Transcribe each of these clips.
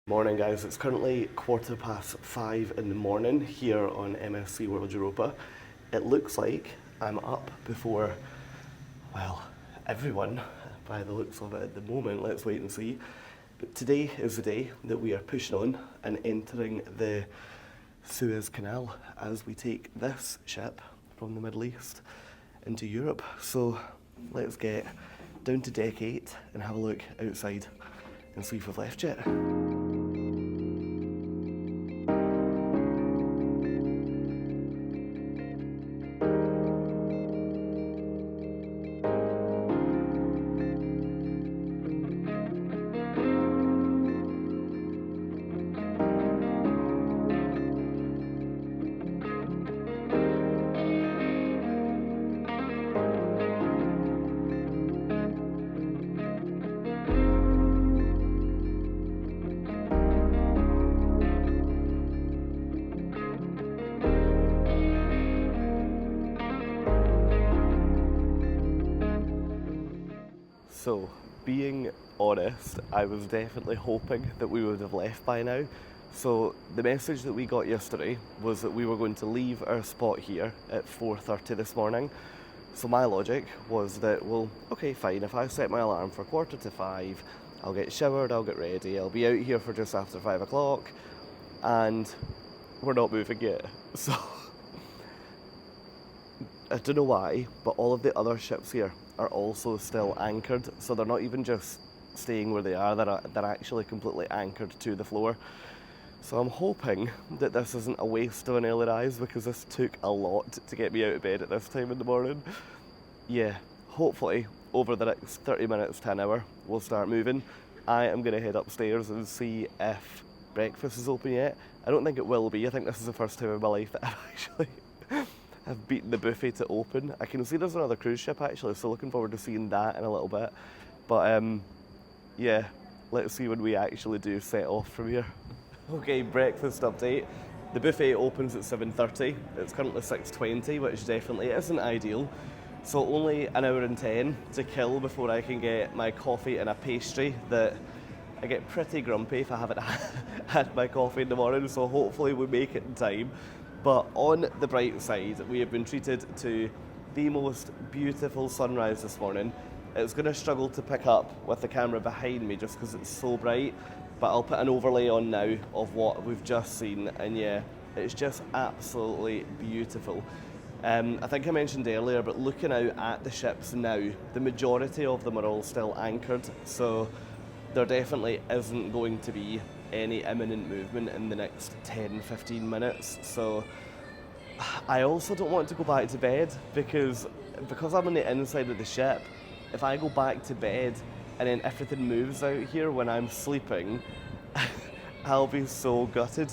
Morning guys, it's currently 5:15 in the morning here on MSC World Europa. It looks like I'm up before, well, everyone by the looks of it at the moment. Let's wait and see. But today is the day that we are pushing on and entering the Suez Canal as we take this ship from the Middle East into Europe. So let's get down to deck 8 and have a look outside and see if we've left yet. So, being honest, I was definitely hoping that we would have left by now. So, the message that we got yesterday was that we were going to leave our spot here at 4:30 this morning. So my logic was that, well, okay, fine, if I set my alarm for 4:45, I'll get showered, I'll get ready, I'll be out here for just after 5 o'clock, and we're not moving yet. So, I don't know why, but all of the other ships here are also still anchored, so they're not even just staying where they are, they're actually completely anchored to the floor. So I'm hoping that this isn't a waste of an early rise, because this took a lot to get me out of bed at this time in the morning. Yeah, hopefully over the next 30 minutes to an hour we'll start moving. I am going to head upstairs and see if breakfast is open yet. I don't think it will be. I think this is the first time in my life that I've actually have beaten the buffet to open. I can see there's another cruise ship actually, so looking forward to seeing that in a little bit. But yeah, let's see when we actually do set off from here. Okay, breakfast update. The buffet opens at 7:30. It's currently 6:20, which definitely isn't ideal. So only an hour and 10 to kill before I can get my coffee and a pastry that I get pretty grumpy if I haven't had my coffee in the morning, so hopefully we make it in time. But on the bright side, we have been treated to the most beautiful sunrise this morning. It's going to struggle to pick up with the camera behind me just because it's so bright, but I'll put an overlay on now of what we've just seen, and yeah, it's just absolutely beautiful. I think I mentioned earlier, but looking out at the ships now, the majority of them are all still anchored, so there definitely isn't going to be any imminent movement in the next 10-15 minutes. So I also don't want to go back to bed because I'm on the inside of the ship. If I go back to bed and then everything moves out here when I'm sleeping, I'll be so gutted.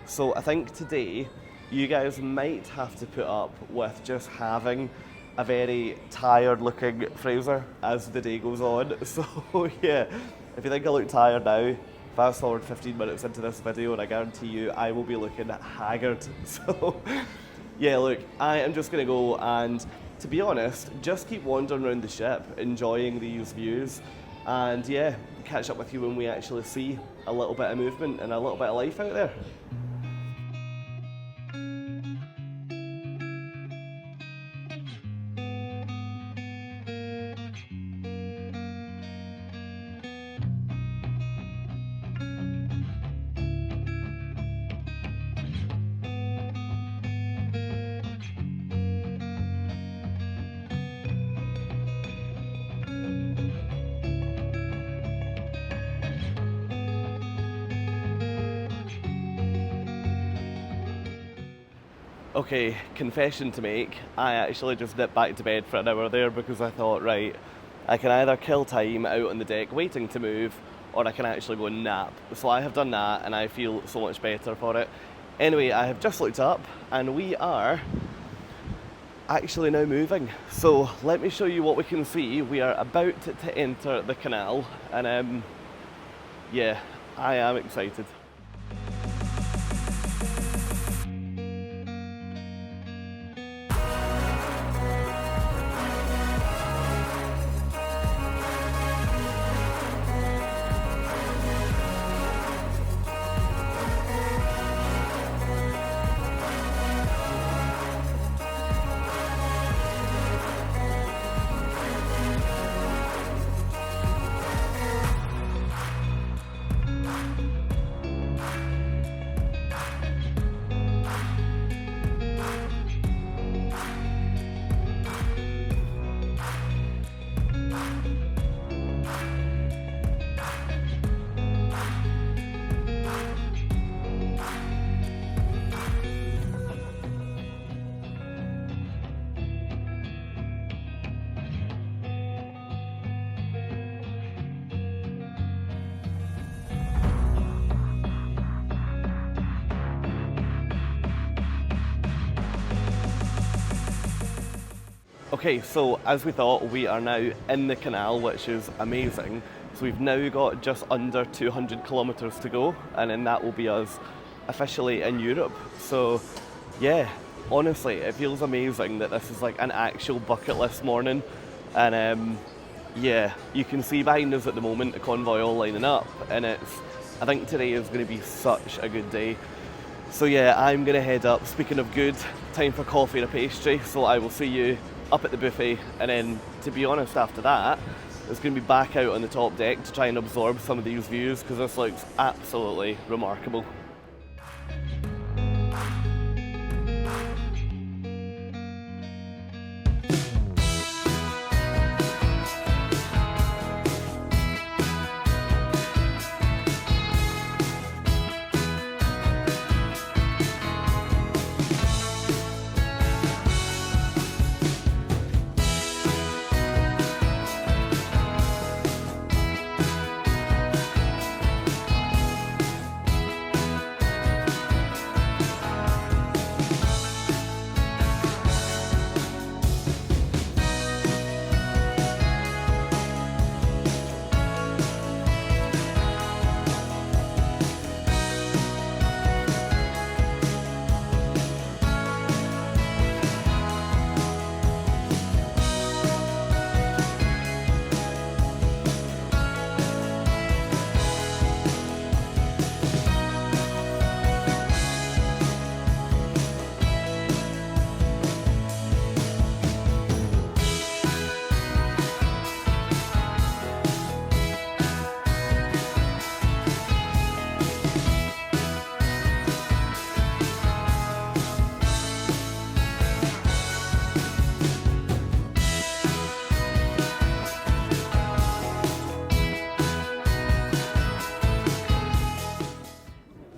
So I think today you guys might have to put up with just having a very tired looking Fraser as the day goes on. So yeah, if you think I look tired now, fast forward 15 minutes into this video and I guarantee you I will be looking haggard. So yeah, look, I am just going to go and, to be honest, just keep wandering around the ship, enjoying these views, and yeah, catch up with you when we actually see a little bit of movement and a little bit of life out there. Okay, confession to make, I actually just dipped back to bed for an hour there because I thought, right, I can either kill time out on the deck waiting to move, or I can actually go and nap. So I have done that and I feel so much better for it. Anyway, I have just looked up and we are actually now moving. So let me show you what we can see. We are about to enter the canal and yeah, I am excited. Okay, so as we thought, we are now in the canal, which is amazing. So we've now got just under 200 kilometres to go, and then that will be us officially in Europe. So yeah, honestly, it feels amazing that this is like an actual bucket list morning. And yeah, you can see behind us at the moment the convoy all lining up, and I think today is going to be such a good day. So yeah, I'm going to head up. Speaking of good, time for coffee and a pastry, so I will see you up at the buffet, and then, to be honest, after that, it's going to be back out on the top deck to try and absorb some of these views, because this looks absolutely remarkable.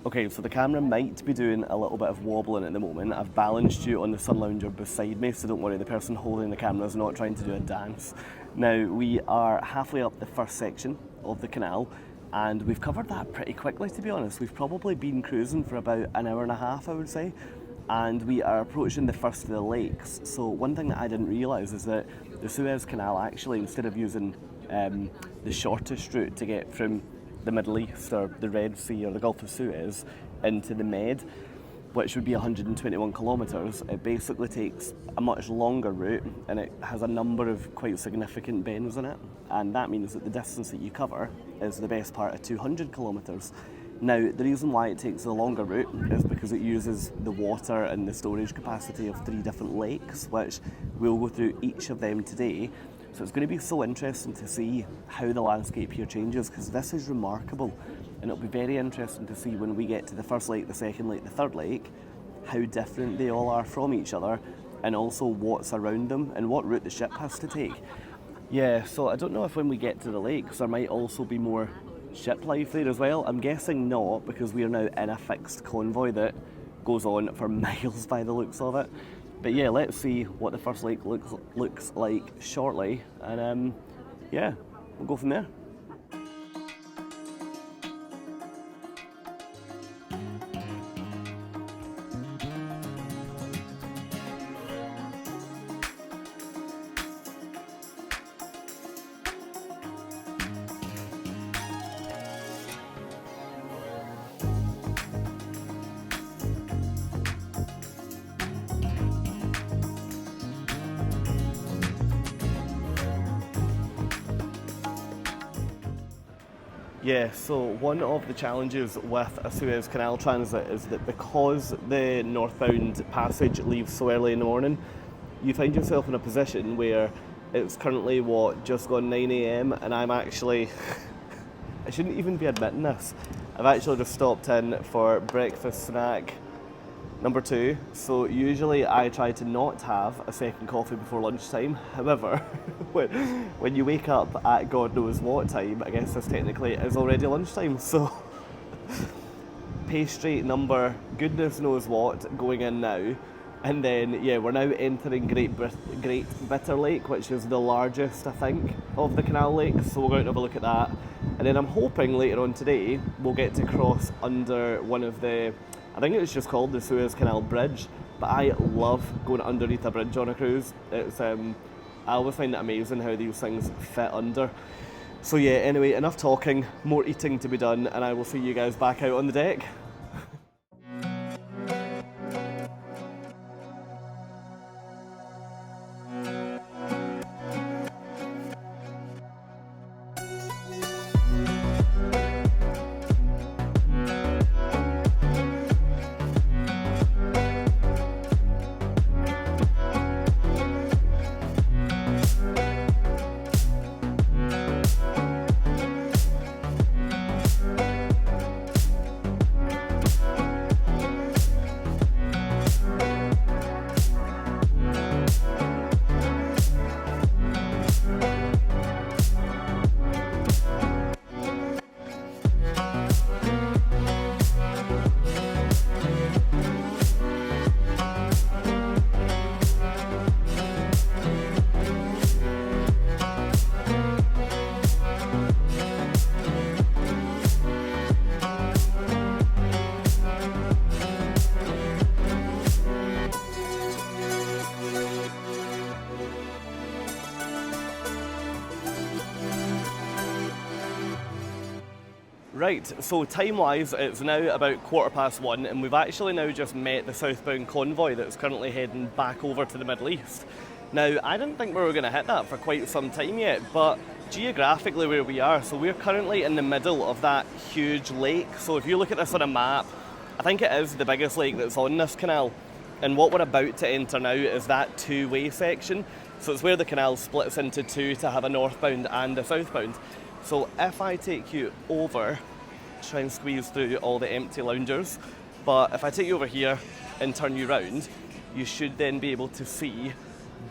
Okay, so the camera might be doing a little bit of wobbling at the moment. I've balanced you on the sun lounger beside me, so don't worry, the person holding the camera is not trying to do a dance. Now, we are halfway up the first section of the canal, and we've covered that pretty quickly, to be honest. We've probably been cruising for about an hour and a half, I would say, and we are approaching the first of the lakes. So one thing that I didn't realise is that the Suez Canal, actually, instead of using the shortest route to get from the Middle East or the Red Sea or the Gulf of Suez into the Med, which would be 121 kilometres, it basically takes a much longer route, and it has a number of quite significant bends in it, and that means that the distance that you cover is the best part of 200 kilometres. Now, the reason why it takes a longer route is because it uses the water and the storage capacity of 3 different lakes, which we'll go through each of them today. So it's going to be so interesting to see how the landscape here changes, because this is remarkable, and it'll be very interesting to see when we get to the first lake, the second lake, the third lake, how different they all are from each other, and also what's around them and what route the ship has to take. Yeah, so I don't know if when we get to the lakes there might also be more ship life there as well. I'm guessing not, because we are now in a fixed convoy that goes on for miles by the looks of it. But yeah, let's see what the first lake looks like shortly, and yeah, we'll go from there. Yeah, so one of the challenges with a Suez Canal transit is that because the northbound passage leaves so early in the morning, you find yourself in a position where it's currently, just gone 9 a.m, and I'm actually, I shouldn't even be admitting this, I've actually just stopped in for breakfast snack number 2. So usually I try to not have a second coffee before lunchtime. However, when you wake up at God knows what time, I guess this technically is already lunchtime. So pastry number goodness knows what going in now. And then, yeah, we're now entering Great Bitter Lake, which is the largest, I think, of the canal lakes. So we'll go out and have a look at that. And then I'm hoping later on today we'll get to cross under one of the, I think it's just called the Suez Canal Bridge, but I love going underneath a bridge on a cruise. It's I always find it amazing how these things fit under. So yeah, anyway, enough talking, more eating to be done, and I will see you guys back out on the deck. Right, so time-wise, it's now about 1:15, and we've actually now just met the southbound convoy that's currently heading back over to the Middle East. Now, I didn't think we were going to hit that for quite some time yet, but geographically where we are, so we're currently in the middle of that huge lake. So if you look at this on a map, I think it is the biggest lake that's on this canal. And what we're about to enter now is that two-way section. So it's where the canal splits into two to have a northbound and a southbound. So if I take you over, try and squeeze through all the empty loungers, but if I take you over here and turn you round, you should then be able to see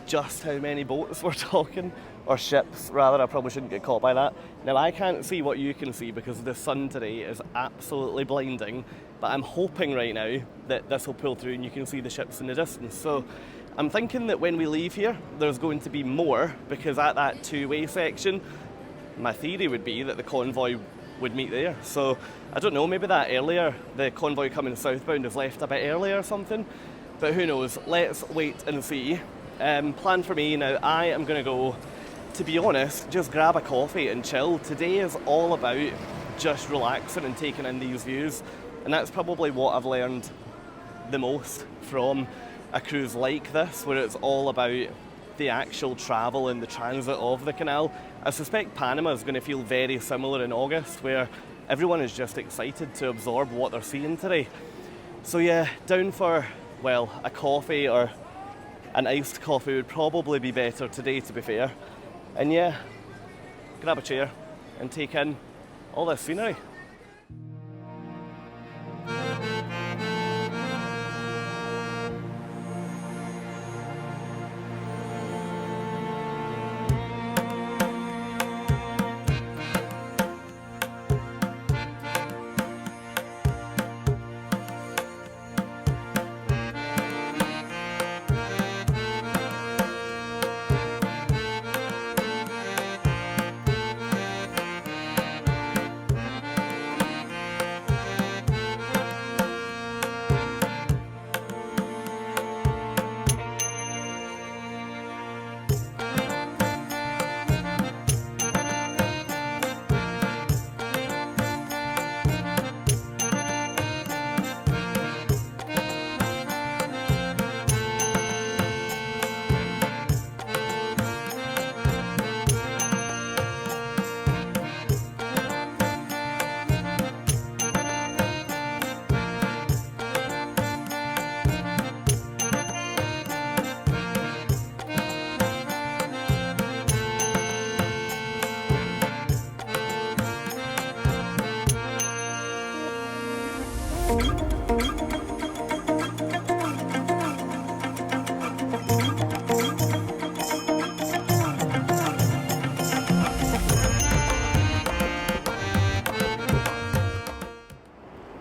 just how many boats we're talking, or ships rather. I probably shouldn't get caught by that. Now I can't see what you can see because the sun today is absolutely blinding, but I'm hoping right now that this will pull through and you can see the ships in the distance. So I'm thinking that when we leave here, there's going to be more, because at that two-way section, my theory would be that the convoy would meet there. So I don't know, maybe that earlier, the convoy coming southbound has left a bit earlier or something, but who knows. Let's wait and see. Plan for me now, I am going to go, to be honest, just grab a coffee and chill. Today is all about just relaxing and taking in these views, and that's probably what I've learned the most from a cruise like this, where it's all about the actual travel and the transit of the canal. I suspect Panama is going to feel very similar in August, where everyone is just excited to absorb what they're seeing today. So yeah, down for, well, a coffee, or an iced coffee would probably be better today, to be fair. And yeah, grab a chair and take in all this scenery.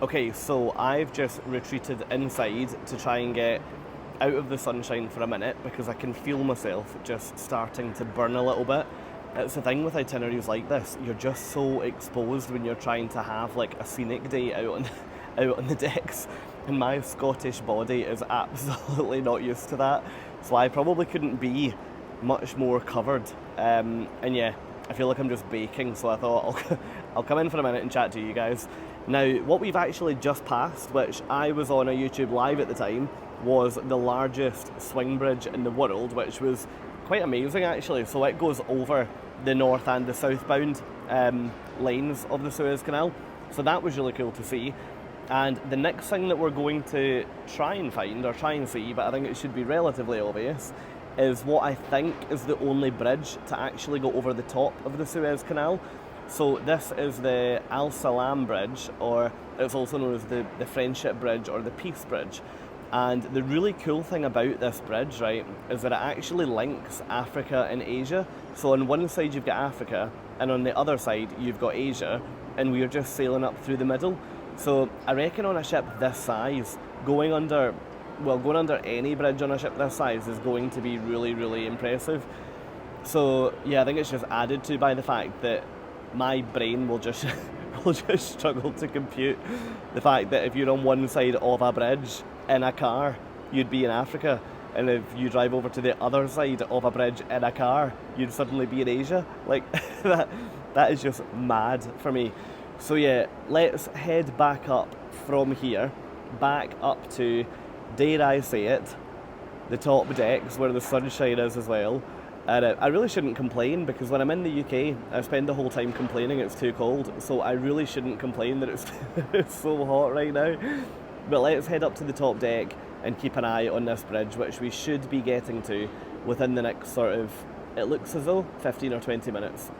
Okay, so I've just retreated inside to try and get out of the sunshine for a minute, because I can feel myself just starting to burn a little bit. It's the thing with itineraries like this, you're just so exposed when you're trying to have like a scenic day out on the decks, and my Scottish body is absolutely not used to that. So I probably couldn't be much more covered. And yeah, I feel like I'm just baking, so I thought I'll come in for a minute and chat to you guys. Now, what we've actually just passed, which I was on a YouTube live at the time, was the largest swing bridge in the world, which was quite amazing actually. So it goes over the north and the southbound lanes of the Suez Canal. So that was really cool to see. And the next thing that we're going to try and find, or try and see, but I think it should be relatively obvious, is what I think is the only bridge to actually go over the top of the Suez Canal. So this is the Al Salam Bridge, or it's also known as the Friendship Bridge or the Peace Bridge. And the really cool thing about this bridge, right, is that it actually links Africa and Asia. So on one side you've got Africa, and on the other side you've got Asia, and we are just sailing up through the middle. So I reckon on a ship this size, going under any bridge on a ship this size is going to be really, really impressive. So yeah, I think it's just added to by the fact that my brain will just struggle to compute the fact that if you're on one side of a bridge in a car, you'd be in Africa, and if you drive over to the other side of a bridge in a car, you'd suddenly be in Asia. Like that is just mad for me. So yeah, let's head back up from here, back up to, dare I say it, the top decks where the sunshine is as well. And I really shouldn't complain, because when I'm in the UK, I spend the whole time complaining it's too cold, so I really shouldn't complain that it's so hot right now. But let's head up to the top deck and keep an eye on this bridge, which we should be getting to within the next sort of, it looks as though, 15 or 20 minutes.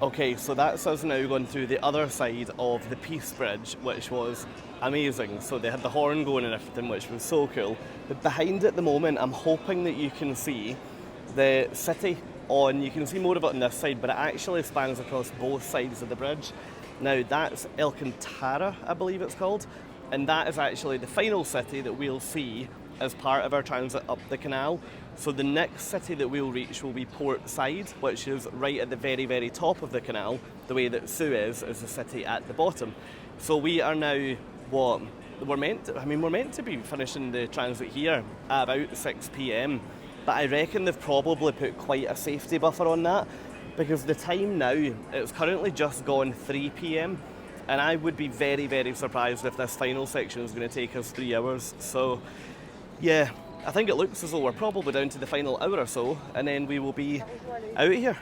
Okay, so that's us now going through the other side of the Peace Bridge, which was amazing. So they had the horn going and everything, which was so cool. But behind at the moment, I'm hoping that you can see the city you can see more of it on this side, but it actually spans across both sides of the bridge. Now that's Alcantara, I believe it's called, and that is actually the final city that we'll see as part of our transit up the canal. So the next city that we'll reach will be Port Said, which is right at the very, very top of the canal, the way that Suez is the city at the bottom. So we are now, we're meant to be finishing the transit here at about 6 p.m, but I reckon they've probably put quite a safety buffer on that, because the time now, it's currently just gone 3 p.m, and I would be very, very surprised if this final section is going to take us 3 hours. So yeah, I think it looks as though we're probably down to the final hour or so, and then we will be out of here.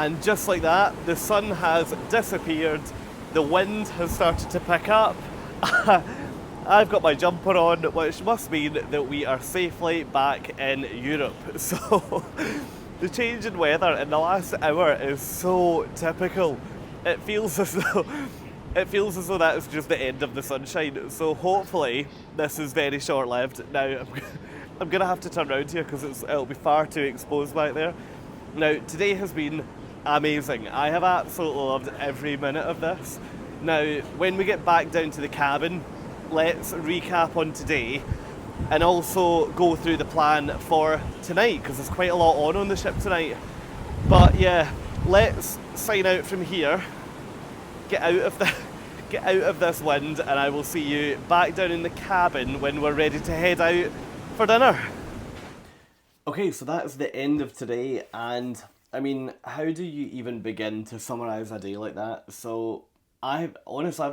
And just like that, the sun has disappeared, the wind has started to pick up. I've got my jumper on, which must mean that we are safely back in Europe. So the change in weather in the last hour is so typical. It feels as though that is just the end of the sunshine. So hopefully this is very short-lived. Now I'm gonna have to turn around here because it'll be far too exposed back there. Now today has been amazing. I have absolutely loved every minute of this. Now when we get back down to the cabin, let's recap on today and also go through the plan for tonight, because there's quite a lot on the ship tonight. But yeah, let's sign out from here, get out of this wind, and I will see you back down in the cabin when we're ready to head out for dinner. Okay, so that's the end of today, and I mean, how do you even begin to summarise a day like that? So I've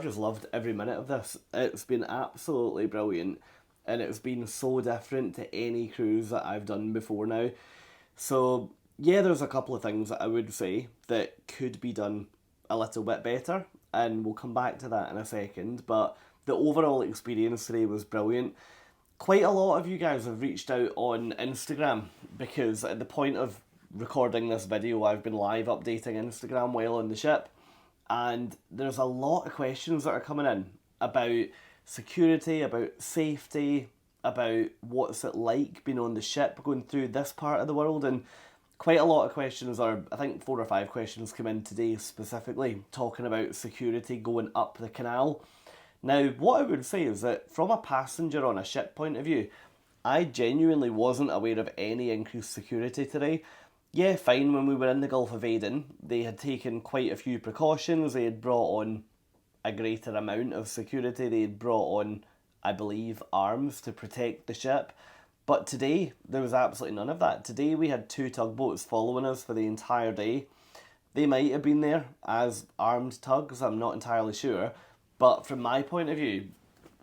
just loved every minute of this. It's been absolutely brilliant, and it's been so different to any cruise that I've done before now. So yeah, there's a couple of things that I would say that could be done a little bit better, and we'll come back to that in a second, but the overall experience today was brilliant. Quite a lot of you guys have reached out on Instagram, because at the point of recording this video, I've been live updating Instagram while on the ship. And there's a lot of questions that are coming in about security, about safety, about what's it like being on the ship going through this part of the world. And quite a lot of questions, or I think 4 or 5 questions come in today specifically talking about security going up the canal. Now, what I would say is that from a passenger on a ship point of view, I genuinely wasn't aware of any increased security today. Yeah, fine, when we were in the Gulf of Aden, they had taken quite a few precautions. They had brought on a greater amount of security. They had brought on, I believe, arms to protect the ship. But today, there was absolutely none of that. Today, we had 2 tugboats following us for the entire day. They might have been there as armed tugs, I'm not entirely sure. But from my point of view,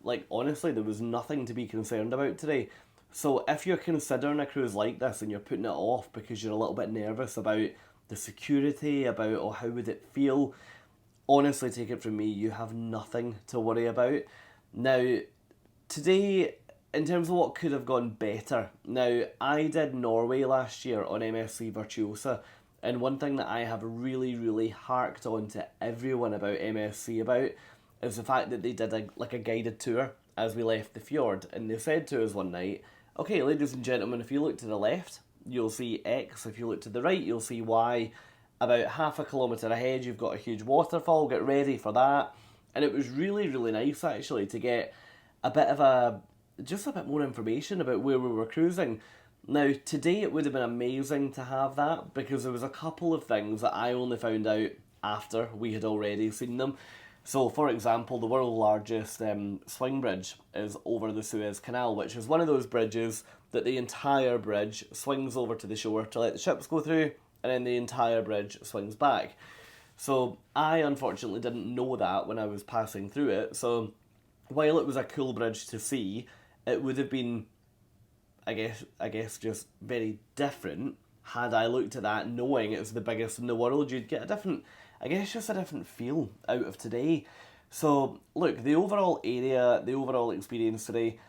like, honestly, there was nothing to be concerned about today. So if you're considering a cruise like this and you're putting it off because you're a little bit nervous about the security, about how would it feel, honestly, take it from me, you have nothing to worry about. Now, today, in terms of what could have gone better, now, I did Norway last year on MSC Virtuosa, and one thing that I have really, really harked on to everyone about MSC about is the fact that they did a guided tour as we left the fjord, and they said to us one night, okay, ladies and gentlemen, if you look to the left, you'll see X. If you look to the right, you'll see Y. About half a kilometre ahead, you've got a huge waterfall. Get ready for that. And it was really, really nice, actually, to get a bit more information about where we were cruising. Now, today it would have been amazing to have that, because there was a couple of things that I only found out after we had already seen them. So, for example, the world's largest swing bridge is over the Suez Canal, which is one of those bridges that the entire bridge swings over to the shore to let the ships go through, and then the entire bridge swings back. So, I unfortunately didn't know that when I was passing through it, so while it was a cool bridge to see, it would have been, I guess just very different had I looked at that knowing it's the biggest in the world. You'd get a different feel out of today. So, look, the overall area, the overall experience today,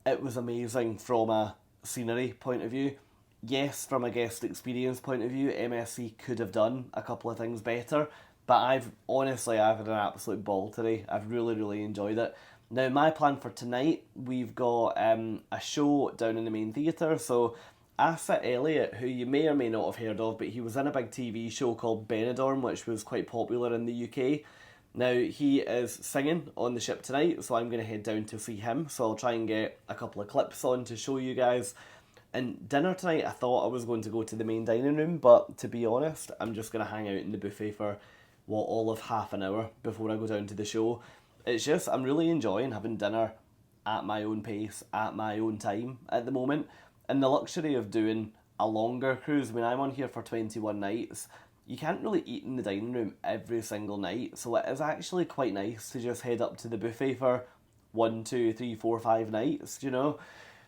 it was amazing from a scenery point of view. Yes, from a guest experience point of view, MSC could have done a couple of things better, but I've had an absolute ball today. I've really, really enjoyed it. Now, my plan for tonight, we've got a show down in the main theatre, so Asa Elliott, who you may or may not have heard of, but he was in a big TV show called Benidorm, which was quite popular in the UK. Now, he is singing on the ship tonight, so I'm going to head down to see him. So I'll try and get a couple of clips on to show you guys. And dinner tonight, I thought I was going to go to the main dining room, but to be honest, I'm just going to hang out in the buffet for, all of half an hour before I go down to the show. It's just, I'm really enjoying having dinner at my own pace, at my own time at the moment. And the luxury of doing a longer cruise, I mean, I'm on here for 21 nights. You can't really eat in the dining room every single night, so it is actually quite nice to just head up to the buffet for 1, 2, 3, 4, 5 nights, you know?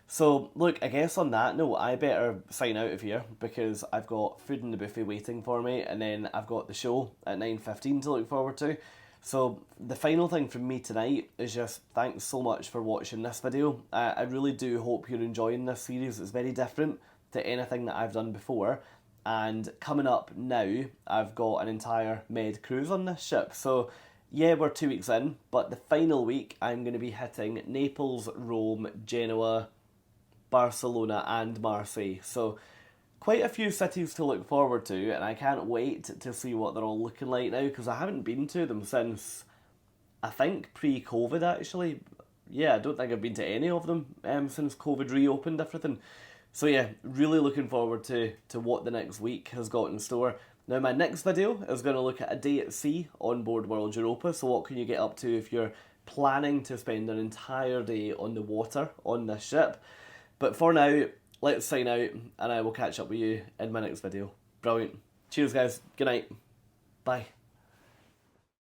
So, look, I guess on that note, I better sign out of here because I've got food in the buffet waiting for me, and then I've got the show at 9:15 to look forward to. So, the final thing from me tonight is just thanks so much for watching this video. I really do hope you're enjoying this series. It's very different to anything that I've done before. And coming up now, I've got an entire med cruise on this ship. So, yeah, we're 2 weeks in, but the final week I'm going to be hitting Naples, Rome, Genoa, Barcelona and Marseille. So quite a few cities to look forward to, and I can't wait to see what they're all looking like now because I haven't been to them since I think pre-COVID actually. Yeah, I don't think I've been to any of them since COVID reopened everything. So yeah, really looking forward to what the next week has got in store. Now my next video is going to look at a day at sea on board World Europa. So what can you get up to if you're planning to spend an entire day on the water on this ship? But for now, let's sign out and I will catch up with you in my next video. Brilliant. Cheers guys. Good night. Bye.